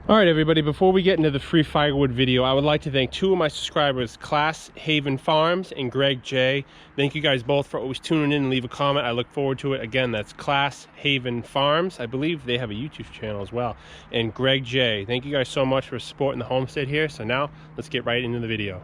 Alright everybody, before we get into the free firewood video, I would like to thank two of my subscribers, Class Haven Farms and Greg J. Thank you guys both for always tuning in and leave a comment. I look forward to it. Again, that's Class Haven Farms. I believe they have a YouTube channel as well. And Greg J. Thank you guys so much for supporting the homestead here. So now, let's get right into the video.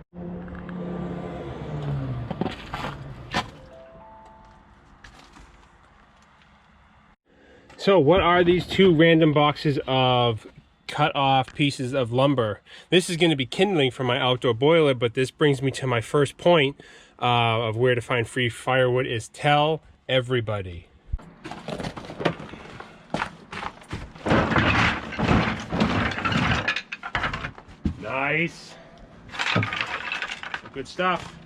So what are these two random boxes of cut off pieces of lumber? This is going to be kindling for my outdoor boiler, but this brings me to my first point of where to find free firewood is tell everybody. Nice. Good stuff.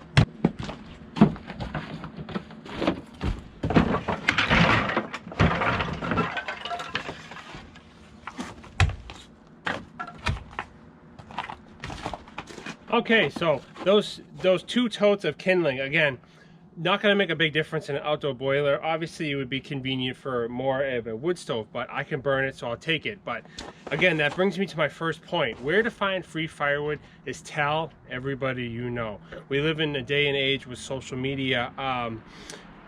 Okay, so those two totes of kindling, again, not going to make a big difference in an outdoor boiler. Obviously, it would be convenient for more of a wood stove, but I can burn it, so I'll take it. But again, that brings me to my first point. Where to find free firewood is tell everybody you know. We live in a day and age with social media.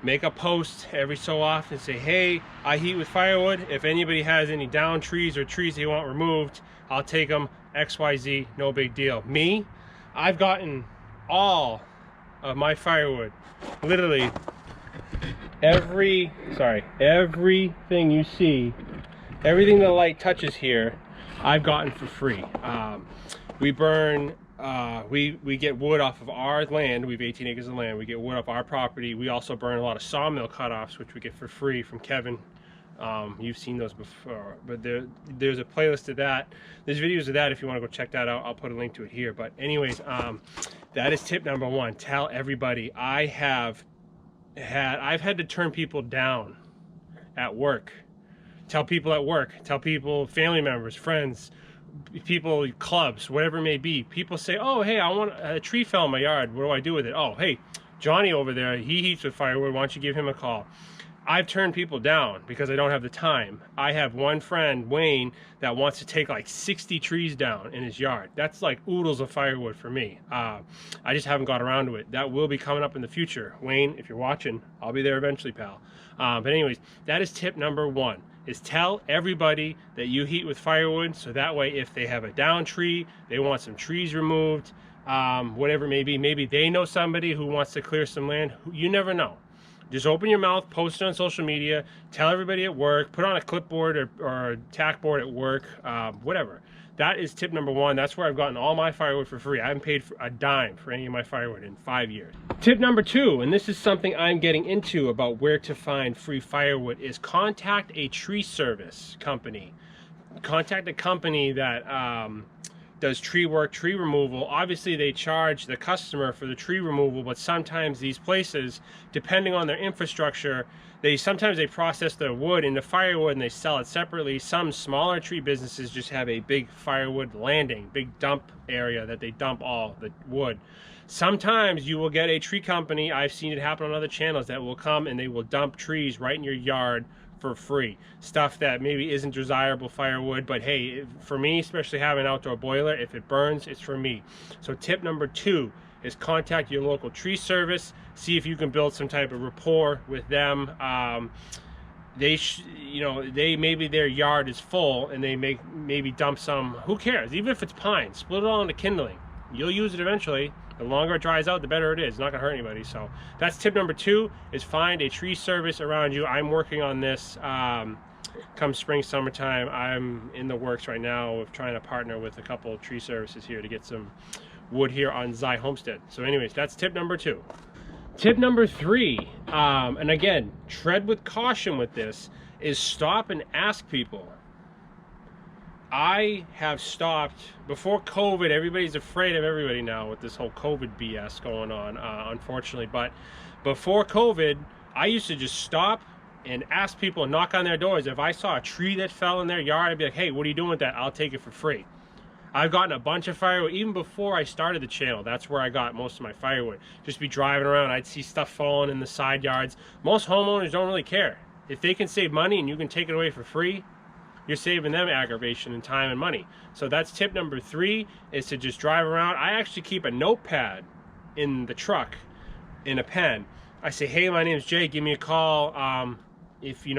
Make a post every so often, say, hey, I heat with firewood. If anybody has any down trees or trees they want removed, I'll take them, XYZ, no big deal. Me, I've gotten all of my firewood, literally everything you see, everything the light touches here, I've gotten for free. We burn, we get wood off of our land. We have 18 acres of land. We get wood off our property. We also burn a lot of sawmill cutoffs, which we get for free from Kevin. You've seen those before, but there's a playlist of that. There's videos of that if you want to go check that out. I'll put a link to it here. But anyways, that is tip number one. Tell everybody. I've had to turn people down at work. Tell people at work. Tell people, family members, friends, people, clubs, whatever it may be. People say, oh, hey, I want a tree fell in my yard. What do I do with it? Oh, hey, Johnny over there, he heats with firewood. Why don't you give him a call? I've turned people down because I don't have the time. I have one friend, Wayne, that wants to take like 60 trees down in his yard. That's like oodles of firewood for me. I just haven't got around to it. That will be coming up in the future. Wayne, if you're watching, I'll be there eventually, pal. But anyways, that is tip number one, is tell everybody that you heat with firewood, so that way if they have a down tree, they want some trees removed, whatever it may be, maybe they know somebody who wants to clear some land. You never know. Just open your mouth, post it on social media, tell everybody at work, put on a clipboard or a tack board at work, whatever. That is tip number one. That's where I've gotten all my firewood for free. I haven't paid for a dime for any of my firewood in 5 years. Tip number two, and this is something I'm getting into about where to find free firewood, is contact a tree service company. Contact a company that does tree work, tree removal. Obviously they charge the customer for the tree removal, but sometimes these places, depending on their infrastructure, sometimes they process their wood into firewood and they sell it separately. Some smaller tree businesses just have a big firewood landing, big dump area that they dump all the wood. Sometimes you will get a tree company, I've seen it happen on other channels, that will come and they will dump trees right in your yard for free. Stuff that maybe isn't desirable firewood, but hey, for me, especially having an outdoor boiler, if it burns, it's for me. So tip number two is contact your local tree service, see if you can build some type of rapport with them. Maybe their yard is full and they maybe dump some, who cares, even if it's pine, split it all into kindling. You'll use it eventually. The longer it dries out, the better it is. It's not gonna hurt anybody. So that's tip number two, is find a tree service around you. I'm working on this come spring, summertime. I'm in the works right now of trying to partner with a couple of tree services here to get some wood here on Homestead. So anyways, that's tip number two. Tip number three, and again, tread with caution with this, is stop and ask people. I have stopped, before COVID, everybody's afraid of everybody now with this whole COVID BS going on, unfortunately, but before COVID, I used to just stop and ask people and knock on their doors. If I saw a tree that fell in their yard, I'd be like, hey, what are you doing with that? I'll take it for free. I've gotten a bunch of firewood, even before I started the channel. That's where I got most of my firewood. Just be driving around, I'd see stuff falling in the side yards. Most homeowners don't really care. If they can save money and you can take it away for free, you're saving them aggravation and time and money. So that's tip number 3, is to just drive around. I actually keep a notepad in the truck in a pen. I say, hey, my name's Jay, give me a call. If you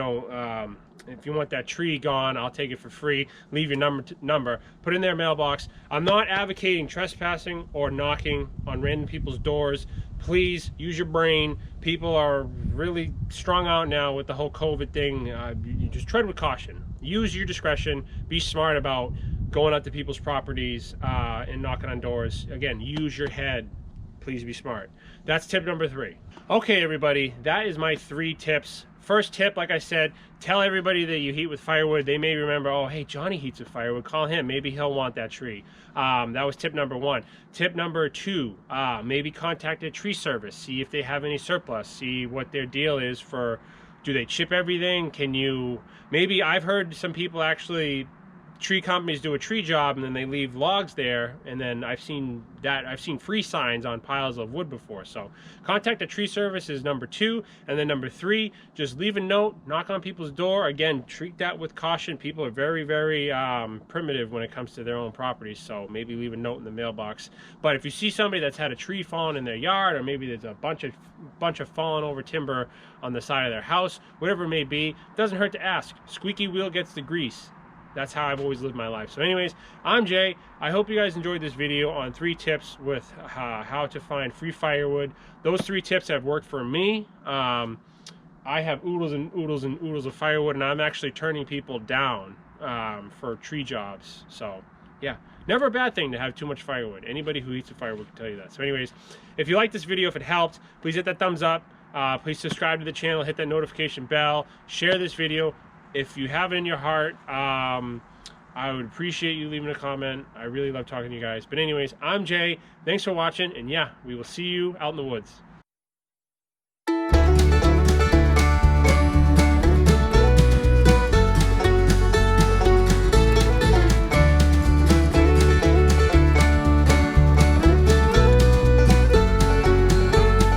want that tree gone, I'll take it for free. Leave your number, put it in their mailbox. I'm not advocating trespassing or knocking on random people's doors. Please use your brain. People are really strung out now with the whole COVID thing. You just tread with caution. Use your discretion. Be smart about going out to people's properties and knocking on doors. Again, use your head. Please be smart. That's tip number 3. Okay, everybody, that is my 3 tips. First tip, like I said, tell everybody that you heat with firewood. They may remember, oh, hey, Johnny heats with firewood. Call him. Maybe he'll want that tree. That was tip number 1. Tip number 2, maybe contact a tree service. See if they have any surplus. See what their deal is for, do they chip everything? Can you, maybe I've heard some people actually, tree companies do a tree job and then they leave logs there, and then I've seen free signs on piles of wood before. So contact a tree service is number 2. And then number 3, just leave a note, knock on people's door. Again, treat that with caution. People are very, very primitive when it comes to their own property, so maybe leave a note in the mailbox. But if you see somebody that's had a tree fallen in their yard, or maybe there's a bunch of fallen over timber on the side of their house, whatever it may be, it doesn't hurt to ask. Squeaky wheel gets the grease. That's how I've always lived my life. So anyways, I'm Jay. I hope you guys enjoyed this video on 3 tips with how to find free firewood. Those 3 tips have worked for me. I have oodles and oodles and oodles of firewood, and I'm actually turning people down for tree jobs. So yeah, never a bad thing to have too much firewood. Anybody who eats a firewood can tell you that. So anyways, if you like this video, if it helped, please hit that thumbs up. Please subscribe to the channel, hit that notification bell, share this video. If you have it in your heart, I would appreciate you leaving a comment. I really love talking to you guys. But anyways, I'm Jay. Thanks for watching, and yeah, we will see you out in the woods.